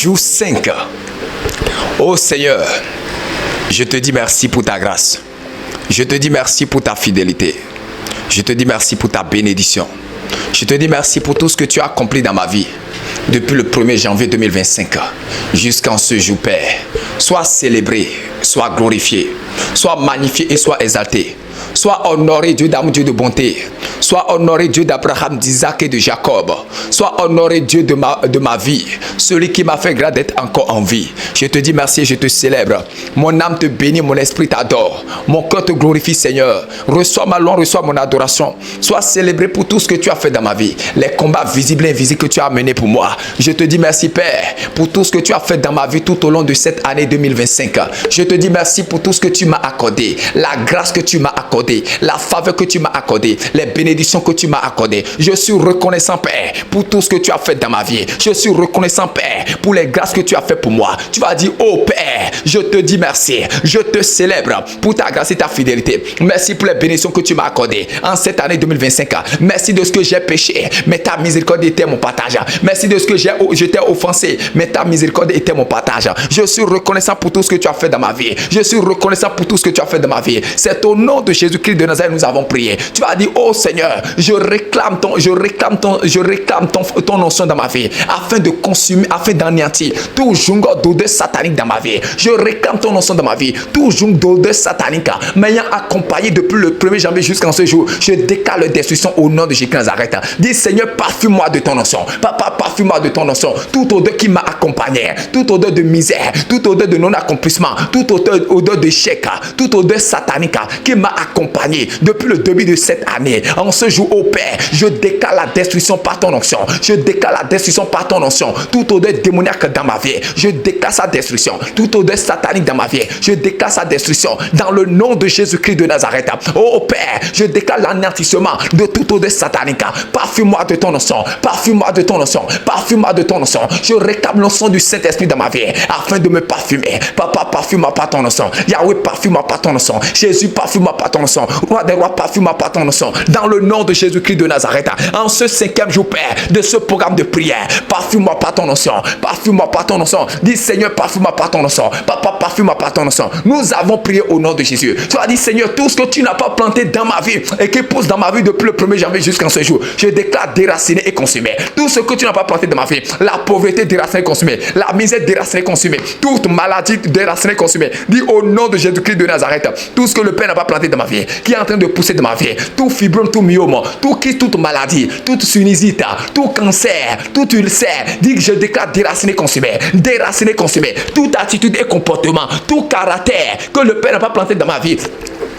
Jour 5. Oh Seigneur, je te dis merci pour ta grâce. Je te dis merci pour ta fidélité. Je te dis merci pour ta bénédiction. Je te dis merci pour tout ce que tu as accompli dans ma vie. Depuis le 1er janvier 2025 jusqu'en ce jour, Père. Sois célébré, sois glorifié, sois magnifié et sois exalté. Sois honoré, Dieu d'amour, Dieu de bonté. Sois honoré, Dieu d'Abraham, d'Isaac et de Jacob. Sois honoré, Dieu de ma vie. Celui qui m'a fait grâce d'être encore en vie. Je te dis merci et je te célèbre. Mon âme te bénit, mon esprit t'adore. Mon cœur te glorifie, Seigneur. Reçois ma louange, reçois mon adoration. Sois célébré pour tout ce que tu as fait dans ma vie. Les combats visibles et invisibles que tu as menés pour moi. Je te dis merci, Père, pour tout ce que tu as fait dans ma vie tout au long de cette année 2025. Je te dis merci pour tout ce que tu m'as accordé. La grâce que tu m'as accordée. La faveur que tu m'as accordée, les bénédictions que tu m'as accordées. Je suis reconnaissant, Père, pour tout ce que tu as fait dans ma vie. Je suis reconnaissant, Père, pour les grâces que tu as fait pour moi. Tu vas dire, oh Père, je te dis merci. Je te célèbre pour ta grâce et ta fidélité. Merci pour les bénédictions que tu m'as accordées en cette année 2025. Merci de ce que j'ai péché, mais ta miséricorde était mon partage. Merci de ce que j'étais offensé, mais ta miséricorde était mon partage. Je suis reconnaissant pour tout ce que tu as fait dans ma vie. Je suis reconnaissant pour tout ce que tu as fait dans ma vie. C'est au nom de Jésus-Christ de Nazareth, nous avons prié. Tu vas dire, oh Seigneur, je réclame ton onction dans ma vie, afin de consumer, afin d'anéantir tout jongo d'odeur satanique dans ma vie. Je réclame ton onction dans ma vie, tout jongo d'odeur satanique m'ayant accompagné depuis le 1er janvier jusqu'en ce jour. Je déclare la destruction au nom de Jésus de Nazareth. Dis, Seigneur, parfume-moi de ton onction. Papa, parfume-moi de ton onction. Toute odeur qui m'a accompagné, toute odeur de misère, toute odeur de non-accomplissement, toute odeur d'échec, toute odeur satanique qui m'a accompagné depuis le début de cette année. En ce jour, au Père, je déclare la destruction par ton onction. Je déclare la destruction par ton onction. Toute odeur démoniaque dans ma vie, je déclare sa destruction. Toute odeur satanique dans ma vie, je déclare sa destruction dans le nom de Jésus-Christ de Nazareth. Oh Père, je déclare l'anéantissement de toute odeur satanique. Parfume-moi de ton onction. Parfume-moi de ton onction. Parfume-moi de ton onction. Je réclame l'onction du Saint-Esprit dans ma vie afin de me parfumer. Papa, parfume-moi par ton onction. Yahweh, parfume-moi par ton onction. Jésus, parfume-moi par ton onction. Roi des rois, parfume-moi par ton onction. Dans le nom de Jésus-Christ de Nazareth. En ce 5e jour, Père, de ce programme de prière, parfume-moi par ton onction. Parfume-moi par ton onction. Dis, Seigneur, parfume-moi par ton onction. Papa, parfume-moi par ton onction. Nous avons prié au nom de Jésus. Tu as dit, Seigneur, tout ce que tu n'as pas planté dans ma vie et qui pousse dans ma vie depuis le 1er janvier jusqu'en ce jour, je déclare déraciné et consumé. Tout ce que tu n'as pas planté dans ma vie, la pauvreté déracinée et consumée, la misère déracinée et consumée, toute maladie déracinée et consumée. Dis au nom de Jésus-Christ de Nazareth, tout ce que le Père n'a pas planté dans ma vie, qui est en train de pousser dans ma vie, tout fibrome, tout myome, toute maladie, toute sinusite, tout cancer, tout ulcère, dis que je déclare déraciné et consumé, toute attitude et comportement, tout caractère que le Père n'a pas planté dans ma vie,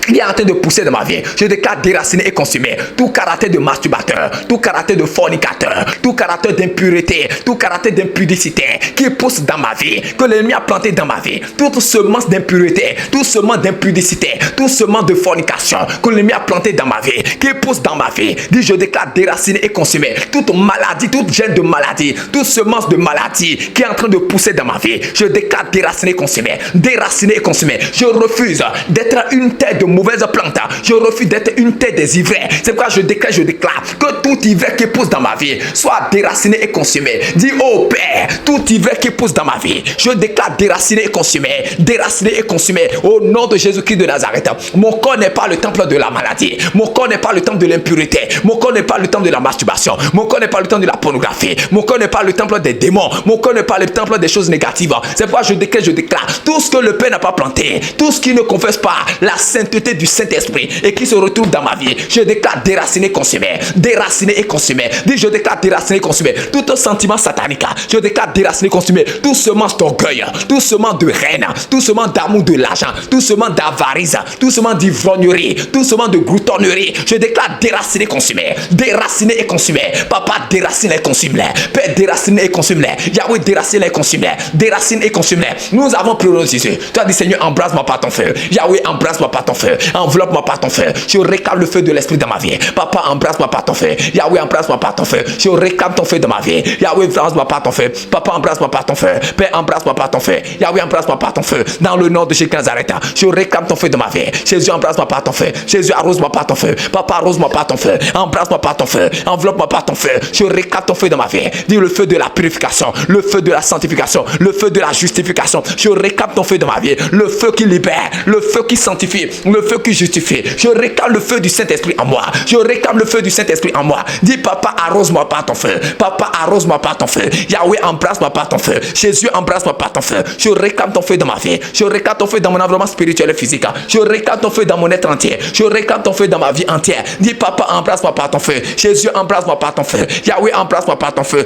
il est en train de pousser dans ma vie. Je déclare déraciné et consumé. Tout caractère de masturbateur, tout caractère de fornicateur, tout caractère d'impureté, tout caractère d'impudicité qui pousse dans ma vie, que l'ennemi a planté dans ma vie. Toute semence d'impureté, toute semence d'impudicité, toute semence de fornication que l'ennemi a planté dans ma vie, qui pousse dans ma vie. Dis, je déclare déraciné et consumé. Toute maladie, toute gène de maladie, toute semence de maladie qui est en train de pousser dans ma vie. Je déclare déraciné et consumé. Déraciné et consumé. Je refuse d'être une tête de mauvaise plante. Je refuse d'être une tête des ivraie. C'est pourquoi je déclare que tout ivraie qui pousse dans ma vie soit déraciné et consumé. Dis, oh Père, tout ivraie qui pousse dans ma vie, je déclare déraciné et consumé. Déraciné et consumé au nom de Jésus-Christ de Nazareth. Mon corps n'est pas le temple de la maladie. Mon corps n'est pas le temple de l'impurité. Mon corps n'est pas le temple de la masturbation. Mon corps n'est pas le temple de la pornographie. Mon corps n'est pas le temple des démons. Mon corps n'est pas le temple des choses négatives. C'est pourquoi je déclare tout ce que le Père n'a pas planté, tout ce qui ne confesse pas la sainteté du Saint-Esprit et qui se retrouve dans ma vie, je déclare déraciné, consumé. Déraciné et consumé. Dis, je déclare déraciné, consumé. Tout sentiment satanique, je déclare déraciné, consumé. Tout semence d'orgueil, tout semence de haine, tout semence d'amour de l'argent, tout semence d'avarice, tout semence d'ivrognerie, tout semence de gloutonnerie, je déclare déraciné, consumé. Déraciné et consumé. Papa, déraciné et consumé. Père, déraciné et consumé. Yahweh, déraciné et consumé. Déraciné et consumé. Nous avons prié au nom de Jésus. Tu as dit, Seigneur, embrasse-moi par ton feu. Yahweh, embrasse-moi par ton feu. feu. Enveloppe-moi par ton feu. Je réclame le feu de l'esprit dans ma vie. Papa, embrasse-moi par ton feu. Yahweh, embrasse-moi par ton feu. Je réclame ton feu dans ma vie. Yahweh, embrasse-moi par ton feu. Papa, embrasse-moi par ton feu. Père, embrasse-moi par ton feu. Yahweh, embrasse-moi par ton feu. Dans le nom de Jésus Nazareth, je réclame ton feu dans ma vie. Jésus, embrasse-moi par ton feu. Jésus, arrose-moi par ton feu. Papa, arrose-moi par ton feu. Embrasse-moi par ton feu. Enveloppe-moi par ton feu. Je réclame ton feu dans ma vie. Dis le feu de la purification, le feu de la sanctification, le feu de la justification. Je réclame ton feu dans ma vie. Le feu qui libère, le feu qui sanctifie, le feu qui justifie. Je réclame le feu du Saint-Esprit en moi. Je réclame le feu du Saint-Esprit en moi. Dis papa, arrose-moi par ton feu. Papa, arrose-moi par ton feu. Yahweh, embrasse-moi par ton feu. Jésus, embrasse-moi par ton feu. Je réclame ton feu dans ma vie. Je réclame ton feu dans mon environnement spirituel et physique. Je réclame ton feu dans mon être entier. Je réclame ton feu dans ma vie entière. Dis papa, embrasse-moi par ton feu. Jésus, embrasse-moi par ton feu. Yahweh, embrasse-moi par ton feu.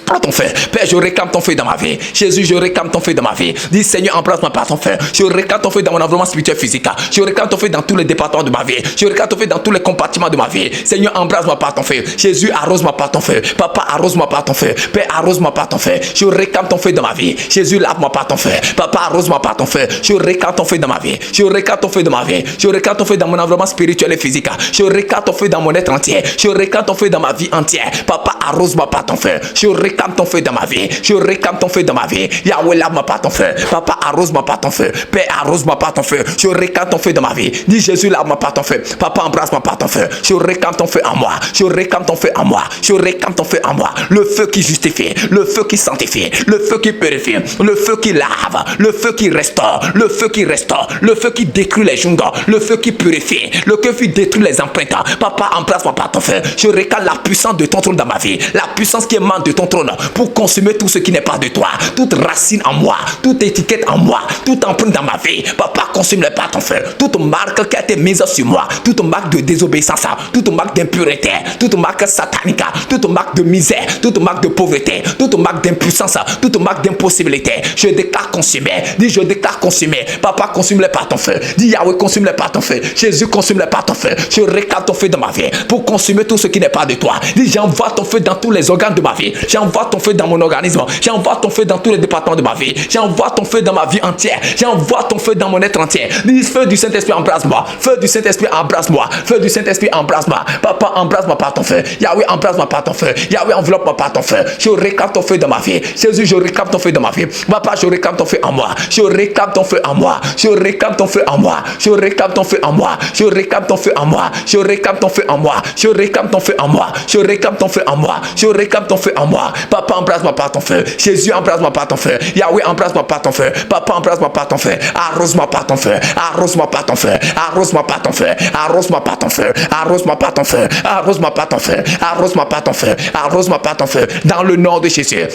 Par ton feu. Père, je réclame ton feu dans ma vie. Jésus, je réclame ton feu dans ma vie. Dis Seigneur, embrasse-moi par ton feu. Je réclame ton feu dans mon environnement spirituel physique. Je réclame ton feu dans tous les départements de ma vie. Je réclame ton feu dans tous les compartiments de ma vie. Seigneur, embrasse-moi par ton feu. Jésus, arrose-moi par ton feu. Papa, arrose-moi par ton feu. Père, arrose-moi par ton feu. Je réclame ton feu dans ma vie. Jésus, lave-moi par ton feu. Papa, arrose-moi par ton feu. Je réclame ton feu dans ma vie. Je réclame ton feu dans ma vie. Je réclame ton feu dans mon environnement spirituel et physique. Je réclame ton feu dans mon être entier. Je réclame ton feu dans ma vie entière. Papa, arrose-moi par ton feu. Je réclame ton feu dans ma vie. Je réclame ton feu dans ma vie. Yahweh, lave-moi par ton feu. Papa, arrose-moi par ton feu. Père, arrose-moi par ton feu. Je réclame ton feu dans ma vie. Dis Jésus, lave-moi par ton feu. Papa, embrasse-moi par ton feu. Je réclame ton feu en moi. Je réclame ton feu en moi. Je réclame ton feu en moi. Le feu qui justifie, le feu qui sanctifie, le feu qui purifie, le feu qui lave, le feu qui restaure, le feu qui restaure, le feu qui détruit les jungs, le feu qui purifie, le feu qui détruit les empreintes. Papa, embrasse-moi par ton feu. Je réclame la puissance de ton trône dans ma vie. La puissance qui émane de ton trône pour consumer tout ce qui n'est pas de toi, toute racine en moi, toute étiquette en moi, toute empreinte dans ma vie. Papa, consume-le par ton feu. Toute marque qui a été mise sur moi, toute marque de désobéissance, toute marque d'impureté, toute marque satanique, toute marque de misère, toute marque de pauvreté, toute marque d'impuissance, toute marque d'impossibilité, je déclare consumé. Dis, je déclare consumé. Papa, consume-le par ton feu. Dis, Yahweh, consume-le par ton feu. Jésus, consume-le par ton feu. Je réclame ton feu dans ma vie pour consumer tout ce qui n'est pas de toi. Dis, j'envoie ton feu dans tous les organes de ma vie. J'envoie ton feu dans mon organisme. J'envoie ton feu dans tous les départements de ma vie. J'envoie ton feu dans ma vie entière. J'envoie ton feu dans mon être entier. Dis, feu du Saint-Esprit, embrasse-moi. Feu du Saint-Esprit, embrasse-moi. Feu du Saint-Esprit, embrasse-moi. Papa, embrasse-moi par ton feu. Yahweh, embrasse-moi par ton feu. Yahweh, enveloppe-moi par ton feu. Je réclame ton feu dans ma vie. Jésus, je réclame ton feu dans ma vie. Papa, je réclame ton feu en moi. Je réclame ton feu en moi. Je réclame ton feu en moi. Je réclame ton feu en moi. Je réclame ton feu en moi. Je réclame ton feu en moi. Je réclame ton feu en moi. Je réclame ton feu en moi. Je réclame ton feu en moi. Papa, embrasse-moi par ton feu. Jésus, embrasse-moi par ton feu. Yahweh, embrasse-moi par ton feu. Papa, embrasse-moi par ton feu. Arrose-moi par ton feu. Arrose-moi par ton feu. Arrose-moi par ton feu. Arrose-moi par ton feu. Arrose-moi par ton feu. Arrose-moi par ton feu. Arrose-moi par ton feu. Arrose-moi par ton feu. Dans le nom de Jésus.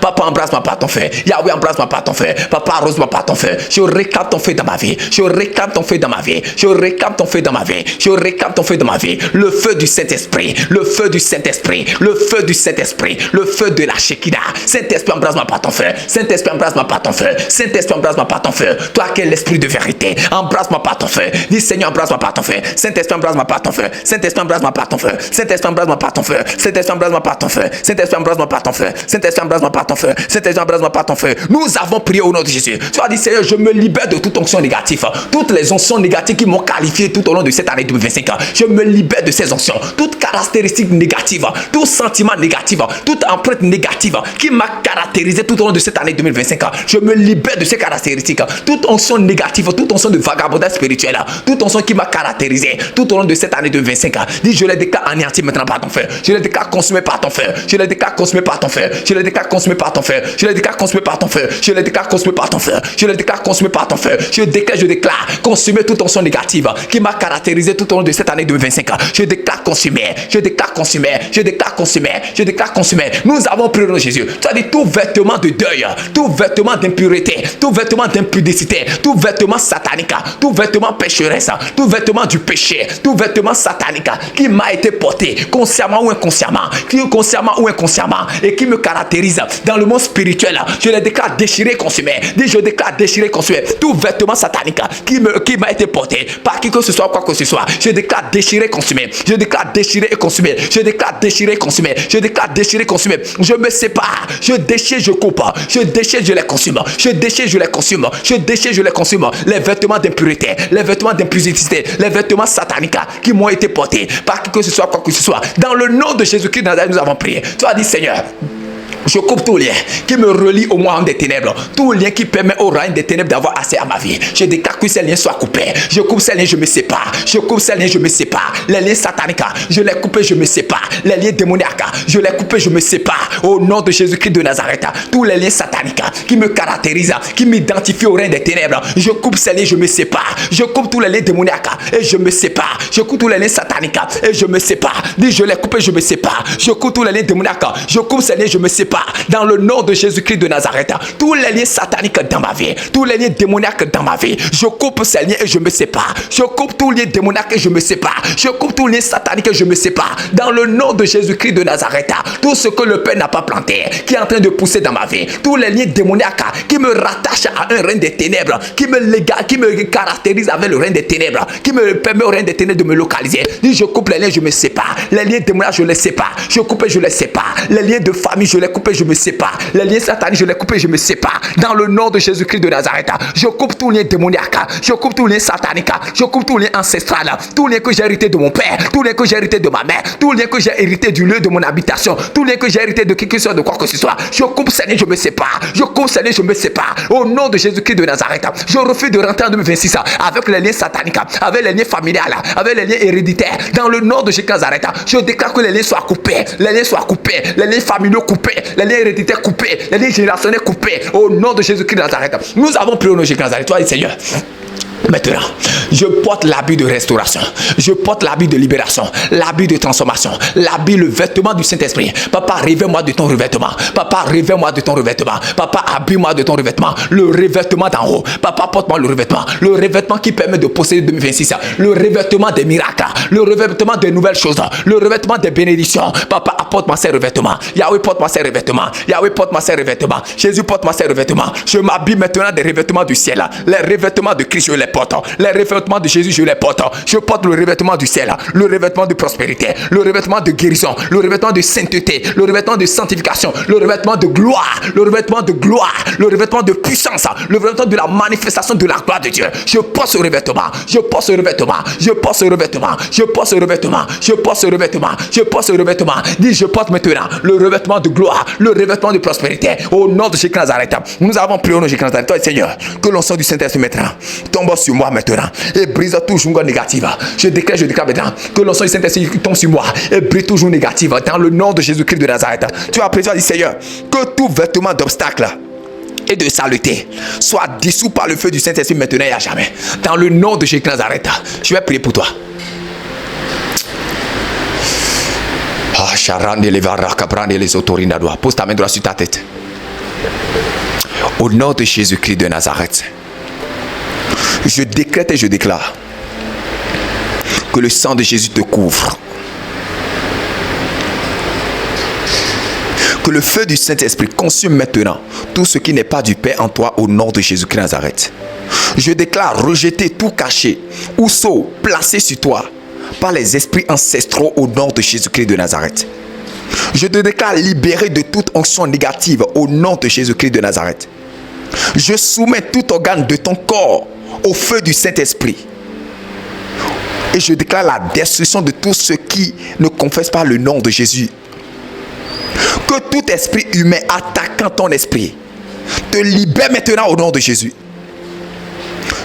Papa, embrasse-moi par ton feu. Yahweh, embrasse-moi par ton feu. Papa, arrose-moi par ton feu. Je réclame ton feu dans ma vie. Je réclame ton feu dans ma vie. Je réclame ton feu dans ma vie. Je réclame ton feu dans ma vie. Le feu du Saint-Esprit. Le feu du Saint-Esprit. Le feu du Saint-Esprit. Le feu de la Shekinah. Saint-Esprit, embrasse-moi par ton feu. Saint-Esprit, embrasse-moi par ton feu. Saint-Esprit, embrasse-moi par ton feu. Toi qui es l'esprit de vérité, embrasse-moi par ton feu. Dis Seigneur, embrasse-moi par ton feu. Saint-Esprit, embrasse-moi par ton feu. Saint-Esprit, embrasse-moi par ton feu. Saint-Esprit, embrasse-moi par ton feu. Saint-Esprit, embrasse-moi par ton feu. Saint-Esprit, embrasse-moi par ton feu. Saint-Esprit, embrasse-moi par ton feu. Saint-Esprit, embrasse-moi par ton feu. Nous avons prié au nom de Jésus. Tu as dit Seigneur, je me libère de toute onction négative. Toutes les onctions négatives qui m'ont qualifié tout au long de cette année 2025. Je me libère de ces onctions. Toute caractéristique négative, tout sentiment négatif, toute empreinte négative qui m'a caractérisé tout au long de cette année 2025. Je me libère de ces caractéristiques. Toute onction négative, toute onction de vagabondage spirituel, toute onction qui m'a caractérisé tout au long de cette année 2025. Dis, je les déclare anéantis maintenant par ton feu. Je les déclare consumés par ton feu. Je les déclare consumés par ton feu. Je les déclare consumés par ton feu. Je les déclare consumés par ton feu. Je les déclare consumés par ton feu. Je les déclare consumés par ton feu. Je déclare consumer toute onction négative qui m'a caractérisé tout au long de cette année 2025. Je déclare consumé. Je déclare consumé. Je déclare consumé. Je déclare consumé. Nous avons prié au nom de Jésus. Tu as dit tout vêtement de deuil, tout vêtement d'impureté, tout vêtement d'impudicité, tout vêtement satanique, tout vêtement pécheresse, tout vêtement du péché, tout vêtement satanique qui m'a été porté consciemment ou inconsciemment, et qui me caractérise caractérisent dans le monde spirituel, je les déclare déchirés, consumés. Dis, je déclare déchirés, consumés. Tout vêtement satanique qui m'a été porté par qui que ce soit, quoi que ce soit, je déclare déchiré, consumé. Je déclare déchiré et consumé. Je déclare déchiré, consumé. Je déclare déchiré, consumé. Je me sépare. Je déchire, je coupe. Je déchire, je les consume. Je déchire, je les consume. Je déchire, je les consume. Les vêtements d'impureté, les vêtements d'impudicité, les vêtements sataniques qui m'ont été portés par qui que ce soit, quoi que ce soit. Dans le nom de Jésus-Christ, nous avons prié. Tu as dit, Seigneur, je coupe tout lien qui me relie au royaume des ténèbres. Tout lien qui permet au royaume des ténèbres d'avoir accès à ma vie. Je déclare que ces liens soient coupés. Je coupe ces liens, je me sépare. Je coupe ces liens, je me sépare. Les liens sataniques, je les coupe, je me sépare. Les liens démoniaques, je les coupe, je me sépare. Au nom de Jésus-Christ de Nazareth, tous les liens sataniques qui me caractérisent, qui m'identifient au règne des ténèbres, je coupe ces liens, je me sépare. Je coupe tous les liens démoniaques et je me sépare. Je coupe tous les liens sataniques et je me sépare. Dis, je les coupe et je me sépare. Je coupe tous les liens démoniaques. Je coupe ces liens, je me sépare. Dans le nom de Jésus-Christ de Nazareth, tous les liens sataniques dans ma vie, tous les liens démoniaques dans ma vie, je coupe ces liens et je me sépare. Je coupe tous les liens démoniaques et je me sépare. Je coupe tous les liens sataniques et je me sépare. Dans le nom de Jésus-Christ de Nazareth, tout ce que le Père n'a pas planté, qui est en train de pousser dans ma vie, tous les liens démoniaques qui me rattachent à un règne des ténèbres, qui me caractérisent avec le règne des ténèbres, qui me permet au règne des ténèbres de me localiser. Je coupe les liens, je me sépare. Les liens démoniaques, je les sépare. Je coupe et je les sépare. Les liens de famille, je les coupe et je me sépare. Les liens sataniques, je les coupe et je me sépare. Dans le nom de Jésus-Christ de Nazareth, je coupe tous les liens démoniaques. Je coupe tous les liens sataniques. Je coupe tous les liens ancestraux. Tous les liens que j'ai hérité de mon père. Tous les liens que j'ai hérité de ma mère. Tous les liens que j'ai hérité du lieu de mon habitation. Tous les liens que j'ai hérité de quelque chose, de quoi que ce soit. Je coupe ces liens, je me sépare. Je coupe ces liens, je me sépare. Au nom de Jésus-Christ de Nazareth, je refuse de rentrer en 2026 avec les liens sataniques, avec les liens familiales, avec les liens héréditaires. Dans le nom de Jésus-Christ de Nazareth, je déclare que les liens soient coupés. Les liens soient coupés. Les liens familiaux coupés. Les liens héréditaires coupés. Les liens générationnels coupés. Au nom de Jésus-Christ de Nazareth, nous avons prié au nom de Jésus-Christ de Nazareth. Toi, Seigneur, maintenant, je porte l'habit de restauration, je porte l'habit de libération, l'habit de transformation, l'habit, le vêtement du Saint-Esprit. Papa, révèle-moi de ton revêtement. Papa, révèle-moi de ton revêtement. Papa, habille-moi de ton revêtement. Le revêtement d'en haut. Papa, porte-moi le revêtement qui permet de posséder 2026. Le revêtement des miracles, le revêtement des nouvelles choses, le revêtement des bénédictions. Papa, apporte-moi ces revêtements. Yahweh, porte-moi ces revêtements. Yahweh, porte-moi ces revêtements. Jésus, porte-moi ces revêtements. Je m'habille maintenant des revêtements du ciel. Les revêtements de Christ, je les porte. Les revêtements de Jésus, je les porte. Je porte le revêtement du ciel, le revêtement de prospérité, le revêtement de guérison, le revêtement de sainteté, le revêtement de sanctification, le revêtement de gloire, le revêtement de gloire, le revêtement de puissance, le revêtement de la manifestation de la gloire de Dieu. Je porte ce revêtement, je porte ce revêtement, je porte ce revêtement, je porte ce revêtement, je porte ce revêtement, je porte ce revêtement. Dis, je porte maintenant le revêtement de gloire, le revêtement de prospérité. Au nom de Jésus Nazareth, nous avons prié au nom de Jésus Nazareth. Toi, Seigneur, que l'onction du Saint-Esprit maintenant tombe sur moi maintenant et brise tout joug négatif. Je déclare maintenant que l'onction du Saint-Esprit tombe sur moi et brise tout joug négatif dans le nom de Jésus-Christ de Nazareth. Tu as prié, Seigneur, que tout vêtement d'obstacle et de saleté soit dissous par le feu du Saint-Esprit maintenant et à jamais. Dans le nom de Jésus Nazareth, je vais prier pour toi. Pose ta main droite sur ta tête. Au nom de Jésus-Christ de Nazareth, je décrète et je déclare que le sang de Jésus te couvre. Que le feu du Saint-Esprit consume maintenant tout ce qui n'est pas du Père en toi au nom de Jésus-Christ de Nazareth. Je déclare rejeter tout cachet ou sceau placé sur toi par les esprits ancestraux au nom de Jésus-Christ de Nazareth. Je te déclare libéré de toute onction négative au nom de Jésus-Christ de Nazareth. Je soumets tout organe de ton corps au feu du Saint-Esprit. Et je déclare la destruction de tout ce qui ne confesse pas le nom de Jésus. Que tout esprit humain attaquant ton esprit te libère maintenant au nom de Jésus.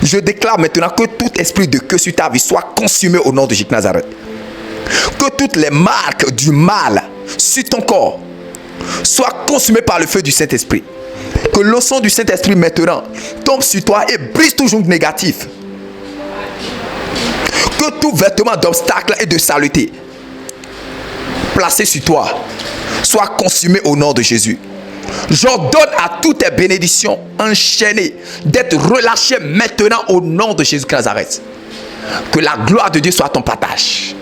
Je déclare maintenant que tout esprit de queue sur ta vie soit consumé au nom de Jésus Nazareth. Que toutes les marques du mal sur ton corps soient consumées par le feu du Saint-Esprit. Que l'onction du Saint-Esprit maintenant tombe sur toi et brise tout joug négatif. Que tout vêtement d'obstacle et de saleté placé sur toi soit consumé au nom de Jésus. J'ordonne à toutes tes bénédictions enchaînées d'être relâchées maintenant au nom de Jésus de Nazareth. Que la gloire de Dieu soit ton partage.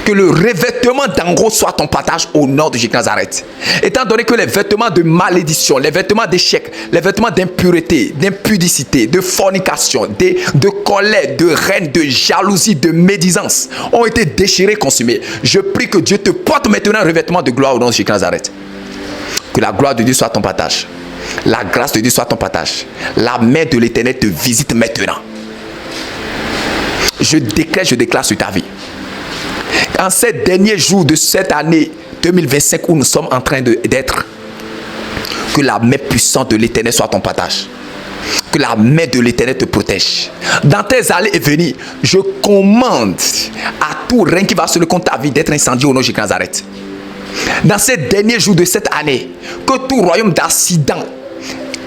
Que le revêtement d'en haut soit ton partage au nom de Jésus de Nazareth. Étant donné que les vêtements de malédiction, les vêtements d'échec, les vêtements d'impureté, d'impudicité, de fornication, de colère, de haine, de jalousie, de médisance ont été déchirés, consumés. Je prie que Dieu te porte maintenant un revêtement de gloire au nom de Jésus de Nazareth. Que la gloire de Dieu soit ton partage. La grâce de Dieu soit ton partage. La main de l'Éternel te visite maintenant. Je déclare sur ta vie. En ces derniers jours de cette année 2025 où nous sommes en train d'être, que la main puissante de l'Éternel soit ton partage. Que la main de l'Éternel te protège. Dans tes allées et venues, je commande à tout règne qui va sur le compte de ta vie d'être incendié au nom de Jésus de Nazareth. Dans ces derniers jours de cette année, que tout royaume d'accident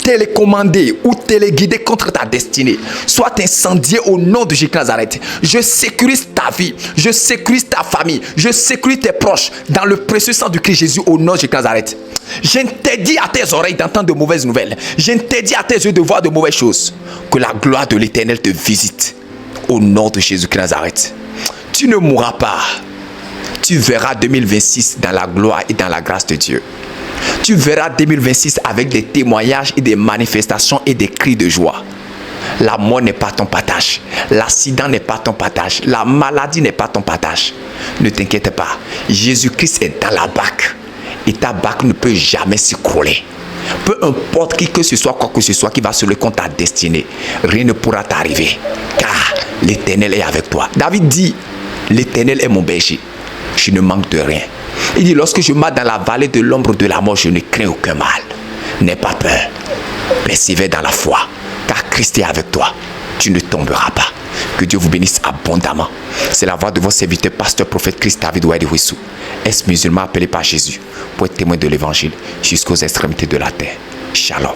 télécommandé ou téléguidé contre ta destinée soit incendié au nom de Jésus de Nazareth. Je sécurise ta vie, je sécurise ta famille, je sécurise tes proches dans le précieux sang du Christ Jésus au nom de Jésus de Nazareth. J'interdis à tes oreilles d'entendre de mauvaises nouvelles. J'interdis à tes yeux de voir de mauvaises choses. Que la gloire de l'Éternel te visite au nom de Jésus de Nazareth. Tu ne mourras pas. Tu verras 2026 dans la gloire et dans la grâce de Dieu. Tu verras 2026 avec des témoignages et des manifestations et des cris de joie. La mort n'est pas ton partage. L'accident n'est pas ton partage. La maladie n'est pas ton partage. Ne t'inquiète pas. Jésus-Christ est dans la barque. Et ta barque ne peut jamais s'écrouler. Peu importe qui que ce soit, quoi que ce soit qui va sur le compte ta destinée, rien ne pourra t'arriver. Car l'Éternel est avec toi. David dit, l'Éternel est mon berger. Je ne manque de rien. Il dit, lorsque je marche dans la vallée de l'ombre de la mort, je ne crains aucun mal. N'aie pas peur. Persévère dans la foi. Car Christ est avec toi. Tu ne tomberas pas. Que Dieu vous bénisse abondamment. C'est la voix de votre serviteur, pasteur, prophète Christ David Ouedouissou. Est-ce musulman appelé par Jésus pour être témoin de l'évangile jusqu'aux extrémités de la terre. Shalom.